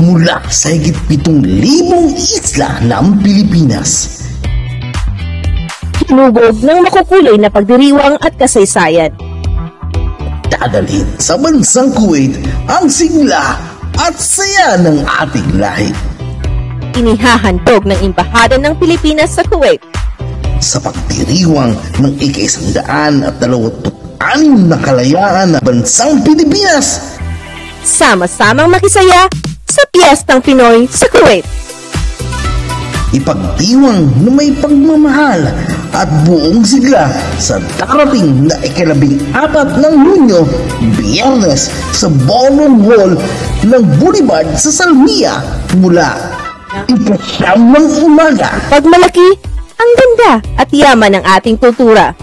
mula sa higit 7,000 isla ng Pilipinas. Hinugod ng makukulay na pagdiriwang at kasaysayan. Dadalhin sa bansang Kuwait ang sigla at saya ng ating lahi. Inihahandog ng Embahada ng Pilipinas sa Kuwait Sa pagdiriwang ng ika-126 na kalayaan ng bansang Pilipinas. sama-samang makisaya sa Piyestang Pinoy sa Kuwait. Ipagdiwang na may pagmamahal at buong sigla sa darating na ika-14 ng Hunyo, Biyernes sa Ballroom Hall ng Boulevard sa Salmia mula 9 ng umaga. Pagmalaki ang ganda at yaman ng ating kultura.